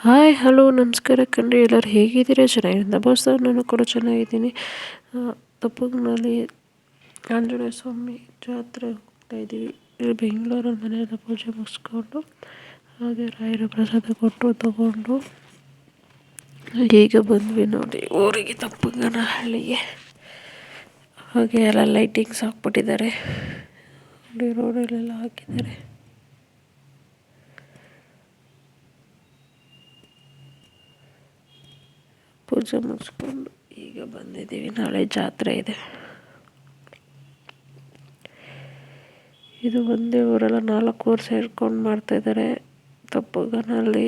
Hi hello ನಮಸ್ಕಾರ ಕಣ್ರಿ, ಎಲ್ಲರೂ ಹೇಗಿದ್ದೀರಾ? ಚೆನ್ನಾಗಿರಿಂದ ಬಸ್ ನಾನು ಕೂಡ ಚೆನ್ನಾಗಿದ್ದೀನಿ. ತಪ್ಪಗ್ನಲ್ಲಿ ಆಂಜನೇಯ ಸ್ವಾಮಿ ಜಾತ್ರೆ ಹೋಗ್ತಾ ಇದ್ದೀವಿ. ಇಲ್ಲಿ ಬೆಂಗಳೂರಲ್ಲಿ ಮನೆಯಲ್ಲ ಪೂಜೆ ಮುಗಿಸ್ಕೊಂಡು ಹಾಗೆ ರಾಯರ ಪ್ರಸಾದ ಕೊಟ್ಟು ತಗೊಂಡು ಈಗ ಬಂದ್ವಿ ನೋಡಿ ಊರಿಗೆ, ತಪ್ಪಗನಹಳ್ಳಿಗೆ. ಹಾಗೆ ಎಲ್ಲ ಲೈಟಿಂಗ್ಸ್ ಹಾಕ್ಬಿಟ್ಟಿದ್ದಾರೆ ನೋಡಿ, ರೋಡಲ್ಲೆಲ್ಲ ಹಾಕಿದ್ದಾರೆ. ಪೂಜೆ ಮುಗಿಸ್ಕೊಂಡು ಈಗ ಬಂದಿದ್ದೀವಿ. ನಾಳೆ ಜಾತ್ರೆ ಇದೆ. ಇದು ಒಂದೇ ಊರೆಲ್ಲ 4 ಊರು ಸೇರ್ಕೊಂಡು ಮಾಡ್ತಾಯಿದ್ದಾರೆ. ತಪ್ಪಗನಹಳ್ಳಿ,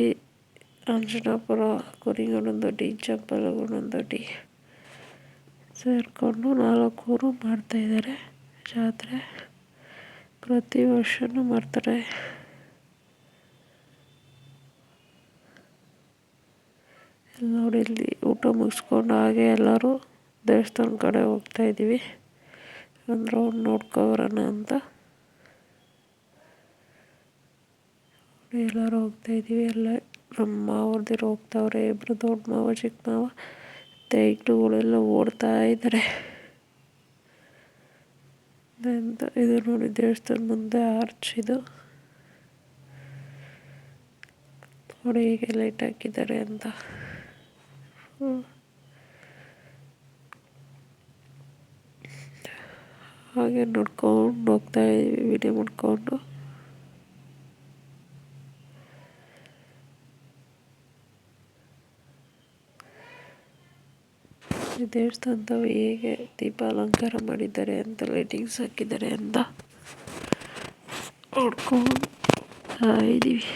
ಅಂಜನಾಪುರ, ಕುರಿಗನದೊಡ್ಡಿ, ಚಂಪಲಗನದೊಡ್ಡಿ ಸೇರಿಕೊಂಡು 4 ಊರು ಮಾಡ್ತಾಯಿದ್ದಾರೆ ಜಾತ್ರೆ. ಪ್ರತಿ ವರ್ಷವೂ ಮಾಡ್ತಾರೆ. ನೋಡಿ, ಇಲ್ಲಿ ಊಟ ಮುಗಿಸ್ಕೊಂಡು ಹಾಗೆ ಎಲ್ಲರೂ ದೇವಸ್ಥಾನ ಕಡೆ ಹೋಗ್ತಾಯಿದ್ದೀವಿ. ಒಂದು ರೌಂಡ್ ನೋಡ್ಕೊಬರೋಣ ಅಂತ ಎಲ್ಲರೂ ಹೋಗ್ತಾಯಿದ್ದೀವಿ. ಎಲ್ಲ ನಮ್ಮ ಮಾವರ್ದಿರು ಹೋಗ್ತಾವ್ರೆ, ಇಬ್ಬರು ದೊಡ್ಡ ಮಾವ ಚಿಕ್ಕ ಮಾವ. ತೈಟ್ಗಳೆಲ್ಲ ಓಡ್ತಾ ಇದ್ದಾರೆ ಅಂತ. ಇದು ನೋಡಿ ದೇವಸ್ಥಾನ ಮುಂದೆ ಆರ್ಚ್. ಇದು ನೋಡಿ ಹೀಗೆ ಲೈಟ್ ಹಾಕಿದ್ದಾರೆ ಅಂತ. ಹಾಗೆ ನೋಡ್ಕೊಂಡು ಹೋಗ್ತಾ ಇದ್ದೀವಿ, ವಿಡಿಯೋ ಮಾಡ್ಕೊಂಡು. ಈ ದೇವಸ್ಥಾನದ ಹೇಗೆ ದೀಪ ಅಲಂಕಾರ ಮಾಡಿದ್ದಾರೆ ಅಂತ, ಲೈಟಿಂಗ್ಸ್ ಹಾಕಿದ್ದಾರೆ ಅಂತ ನೋಡ್ಕೊಂಡು ಇದ್ದೀವಿ.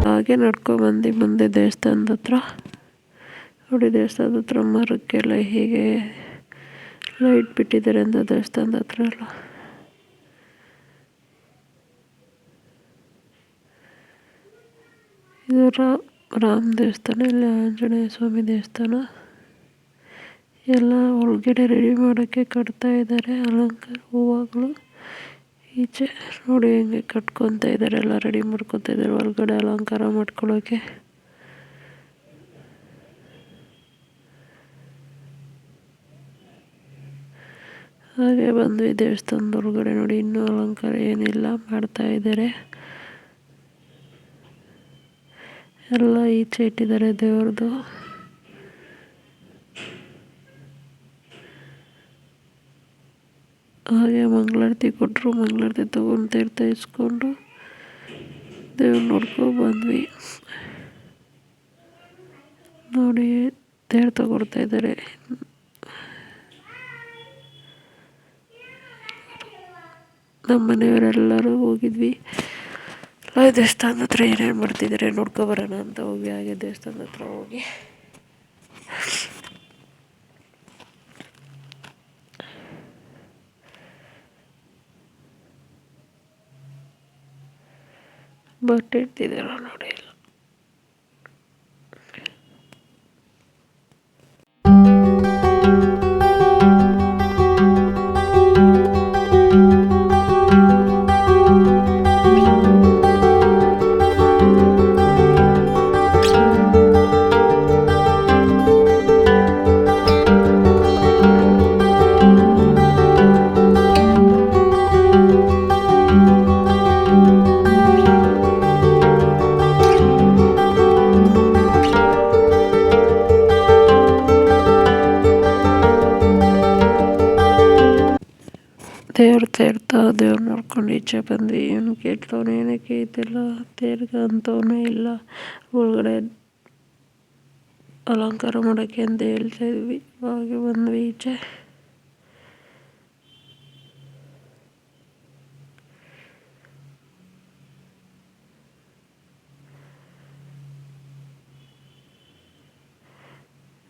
ಹಾಗೆ ನಡ್ಕೊಬಂದು ಮುಂದೆ ದೇವಸ್ಥಾನದ ಹತ್ರ ನೋಡಿ, ದೇವಸ್ಥಾನದ ಹತ್ರ ಮರಕ್ಕೆಲ್ಲ ಹೀಗೆ ಲೈಟ್ ಬಿಟ್ಟಿದ್ದಾರೆ ಅಂತ. ದೇವಸ್ಥಾನದ ಹತ್ರ ಎಲ್ಲ ಇದು ರಾಮ ದೇವಸ್ಥಾನ, ಇಲ್ಲಿ ಆಂಜನೇಯ ಸ್ವಾಮಿ ದೇವಸ್ಥಾನ. ಎಲ್ಲ ಒಳಗಡೆ ರೆಡಿ ಮಾಡೋಕ್ಕೆ ಕಟ್ತಾ ಇದ್ದಾರೆ ಅಲಂಕಾರ ಹೂವುಗಳು. ಈಚೆ ನೋಡಿ ಹೆಂಗೆ ಕಟ್ಕೊತಾ ಇದ್ದಾರೆ, ಎಲ್ಲ ರೆಡಿ ಮಾಡ್ಕೊತಾ ಇದ್ದಾರೆ ಒಳಗಡೆ ಅಲಂಕಾರ ಮಾಡ್ಕೊಳ್ಳೋಕೆ. ಹಾಗೆ ಬಂದ್ವಿ ದೇವಸ್ಥಾನದ ಹೊರಗಡೆ ನೋಡಿ, ಇನ್ನೂ ಅಲಂಕಾರ ಏನಿಲ್ಲ, ಮಾಡ್ತಾ ಇದ್ದಾರೆ. ಎಲ್ಲ ಈಚೆ ಇಟ್ಟಿದ್ದಾರೆ ದೇವ್ರದ್ದು. ಹಾಗೆ ಮಂಗಳಾರತಿ ಕೊಟ್ಟರು, ಮಂಗಳಾರತಿ ತಗೊಂಡು ತೀರ್ಥ ಇಸ್ಕೊಂಡು ದೇವ್ರು ನೋಡ್ಕೊಂಡು ಬಂದ್ವಿ. ನೋಡಿ ತೀರ್ಥ ಕೊಡ್ತಾ ಇದ್ದಾರೆ. ನಮ್ಮ ಮನೆಯವರೆಲ್ಲರೂ ಹೋಗಿದ್ವಿ. ದೇವಸ್ಥಾನದ ಹತ್ರ ಏನೇನು ಮಾಡ್ತಿದ್ದಾರೆ ನೋಡ್ಕೊಬರೋಣ ಅಂತ ಹೋಗಿ ಹಾಗೆ ದೇವಸ್ಥಾನದ ಹತ್ರ ಹೋಗಿ ಬಟ್ಟೆ ಇಟ್ಟಿದ್ದಾರೆ ನೋಡಿ. ದೇವ್ರು ನೋಡ್ಕೊಂಡು ಈಚೆ ಬಂದ್ವಿ. ಇವನು ಕೇಳ್ತವನು ಏನಕ್ಕೆ ಇದೆಲ್ಲ ತೇರ್ಗ ಅಂತವನು ಇಲ್ಲ, ಒಳಗಡೆ ಅಲಂಕಾರ ಮಾಡೋಕ್ಕೆ ಅಂತ ಹೇಳ್ತಾ ಇದ್ವಿ. ಹಾಗೆ ಬಂದ್ವಿ ಈಚೆ.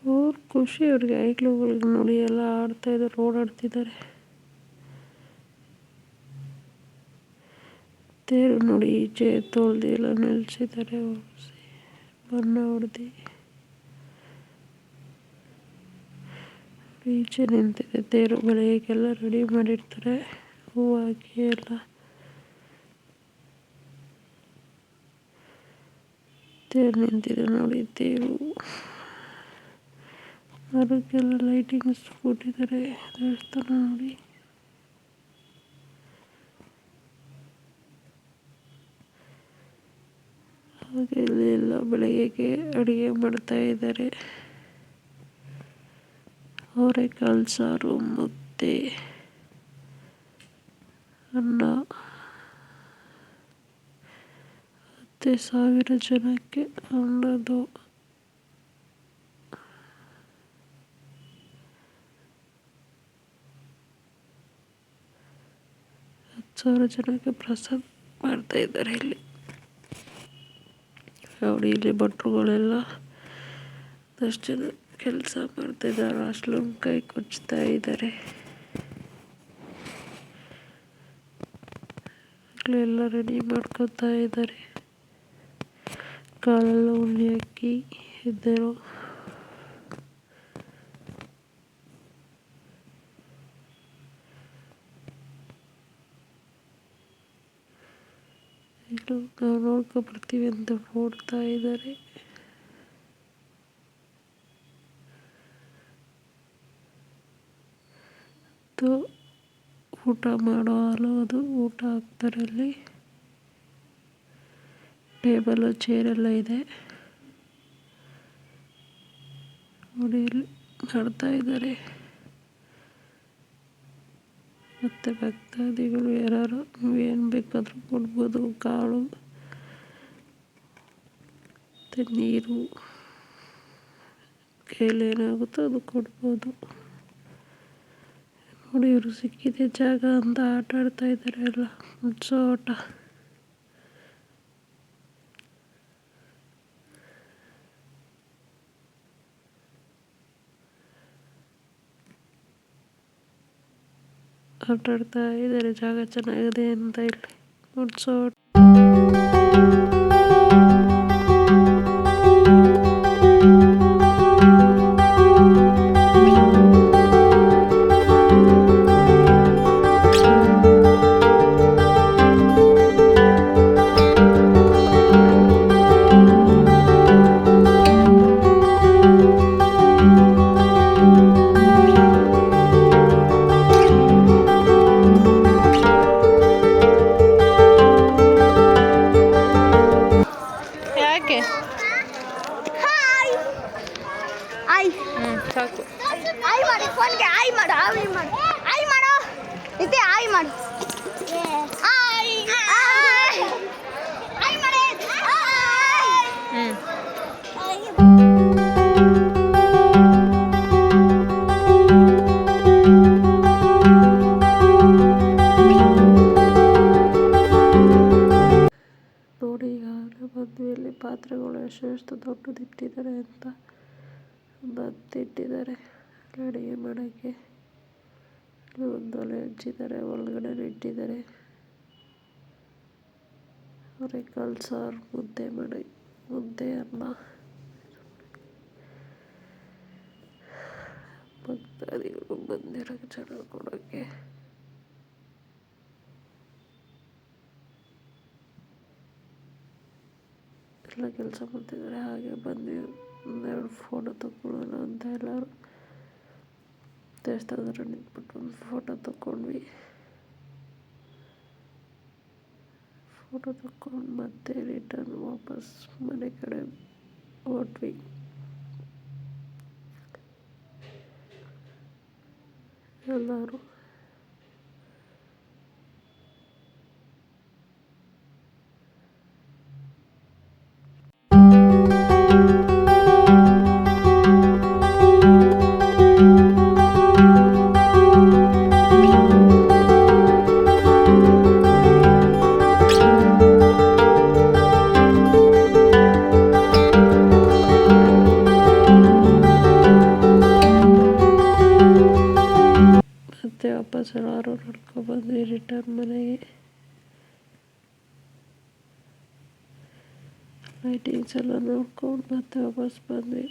ಅವ್ರು ಖುಷಿ, ಅವ್ರಿಗೆ ಐಕ್ಳುಗಳಿಗೆ ನೋಡಿ ಎಲ್ಲ ಆಡ್ತಾಯಿದ್ದಾರೆ, ಓಡಾಡ್ತಿದ್ದಾರೆ. ತೇರು ನೋಡಿ ಈಚೆ ತೊಳ್ದು ಎಲ್ಲ ನಿಲ್ಸಿದ್ದಾರೆ, ಬಣ್ಣ ಹೊಡೆದು ಈಚೆ ನಿಂತಿದೆ. ತೇರು ಬೆಳಗ್ಗೆಲ್ಲ ರೆಡಿ ಮಾಡಿರ್ತಾರೆ, ಹೂವು ಹಾಕಿ ಎಲ್ಲ. ತೇರು ನಿಂತಿದೆ ನೋಡಿ. ತೇರು ಮರಕ್ಕೆಲ್ಲ ಲೈಟಿಂಗ್ಸ್ ಕೊಟ್ಟಿದ್ದಾರೆ. ದೇವಸ್ಥಾನ ನೋಡಿ. ಹಾಗೆ ಇಲ್ಲಿ ಎಲ್ಲ ಬೆಳಗ್ಗೆಗೆ ಅಡುಗೆ ಮಾಡ್ತಾ ಇದ್ದಾರೆ. ಅವರೆಕಾಳು ಸಾರು, ಮುದ್ದೆ, ಅನ್ನ. 10,000 ಜನಕ್ಕೆ ಅನ್ನೋದು. 10,000 ಜನಕ್ಕೆ ಪ್ರಸಾದ ಮಾಡ್ತಾ ಇದ್ದಾರೆ ಇಲ್ಲಿ ನೋಡಿ. ಇಲ್ಲಿ ಭಟ್ರುಗಳೆಲ್ಲ ಅಷ್ಟು ಜನ ಕೆಲಸ ಮಾಡ್ತಾ ಇದ್ದಾರೆ. ಅಷ್ಟೊಂದು ಕೈ ಕೊಚ್ತಾ ಇದ್ದಾರೆ. ಎಲ್ಲ ರೆಡಿ ಮಾಡ್ಕೊತಾ ಇದ್ದಾರೆ. ಕಾಲೆಲ್ಲ ಉಣ್ಣೆ ಹಾಕಿ ಇದ್ದರು. ನಾವು ನೋಡ್ಕೊಬರ್ತೀವಿ ಅಂತ ನೋಡ್ತಾ ಇದ್ದಾರೆ. ಊಟ ಮಾಡೋ ಹಾಲು, ಅದು ಊಟ ಹಾಕ್ತಾರೆ ಅಲ್ಲಿ. ಟೇಬಲು ಚೇರೆಲ್ಲ ಇದೆ ನೋಡಿ. ಇಲ್ಲಿ ಮಾಡ್ತಾ ಇದ್ದಾರೆ. ಮತ್ತು ಭಕ್ತಾದಿಗಳು ಯಾರು ಏನು ಬೇಕಾದರೂ ಕೊಡ್ಬೋದು. ಕಾಳು ಮತ್ತು ನೀರು, ಕೈಲೇನಾಗುತ್ತೋ ಅದು ಕೊಡ್ಬೋದು ನೋಡಿ. ಇವರು ಸಿಕ್ಕಿದೆ ಜಾಗ ಅಂತ ಆಟ ಆಡ್ತಾ ಇದ್ದಾರೆ. ಎಲ್ಲ ಮುಚ್ಚೋ ಆಟ. ಆಟಾಡ್ತಾ ಇದ್ದಾರೆ. ಜಾಗ ಚೆನ್ನಾಗಿದೆ ಅಂತ ಇಲ್ಲಿ ಮುಚ್ಚೋ ಆಟ. ಸಾಕು. ಆಯ್ ಮಾಡಿ ಫೋನ್ಗೆ ಆಯ್ ಮಾಡು. ಆಯ್ ಮಾಡು. ಆಯ್ ಮಾಡು. ಇತ್ತೆ ಆಯ್ ಮಾಡು. ಆಯ್ ಆಯ್ ಆಯ್ ಮಾಡಿ. ನೋಡಿ, ಈಗಾಗಲೇ ಮದುವೆಯಲ್ಲಿ ಪಾತ್ರೆಗಳು ಎಷ್ಟು ದೊಡ್ಡದಿಟ್ಟಿದ್ದಾರೆ ಅಂತ. ಇಟ್ಟಿದ್ದಾರೆ ಅಡುಗೆ ಮಾಡೋಕ್ಕೆ. ಒಂದು ಒಲೆ ಹಚ್ಚಿದ್ದಾರೆ, ಒಳಗಡೆ ಇಟ್ಟಿದ್ದಾರೆ. ಅವರೆಕಾಳು ಸಾರು, ಮುದ್ದೆ ಅನ್ನ. ಭಕ್ತಾದಿಗಳು ಬಂದಿರೋ ಜನ ಕೊಡೋಕ್ಕೆ. ಎಲ್ಲ ಕೆಲಸ ಮಾಡ್ತಿದ್ದಾರೆ. ಹಾಗೆ ಬಂದು ಒಂದೆರಡು ಫೋಟೋ ತಗೊಳ್ಳೋಣ ಅಂತ ಎಲ್ಲರೂ ದೇವಸ್ಥಾನದ ಹತ್ರ ನಿಂತ್ಬಿಟ್ಟು ಒಂದು ಫೋಟೋ ತಗೊಂಡ್ವಿ. ಫೋಟೋ ತಗೊಂಡು ಮತ್ತೆ ರಿಟರ್ನ್ ವಾಪಸ್ ಮನೆ ಕಡೆ ಹೊರಟ್ವಿ. ಎಲ್ಲರೂ ಕಾರು ನಡ್ಕೊಬಂದ್ವಿ ರಿಟರ್ನ್ ಮನೆಗೆ. ಲೈಟಿಂಗ್ಸ್ ಎಲ್ಲ ನೋಡ್ಕೊಂಡು ಮತ್ತೆ ವಾಪಸ್ ಬಂದ್ವಿ.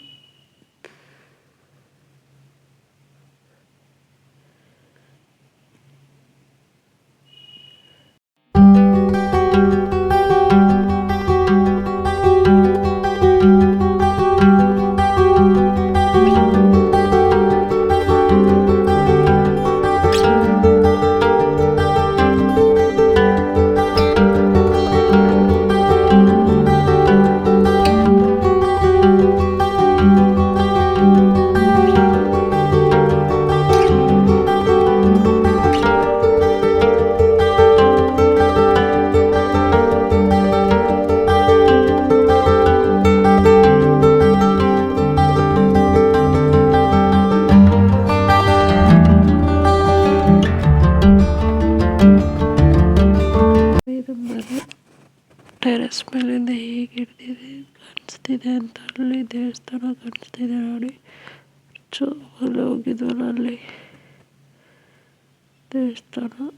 ಇದು ಮನೆ ಟೆರೆಸ್ ಮೇಲಿಂದ ಹೇಗೆ ಹಿಡ್ದಿದೆ ಕಾಣಿಸ್ತಿದೆ ಅಂತ. ಅಲ್ಲಿ ದೇವಸ್ಥಾನ ಕಾಣಿಸ್ತಿದೆ ನೋಡಿ. ಅಲ್ಲಿ ಹೋಗಿದ್ವಲ್ಲ ಅಲ್ಲಿ ದೇವಸ್ಥಾನ.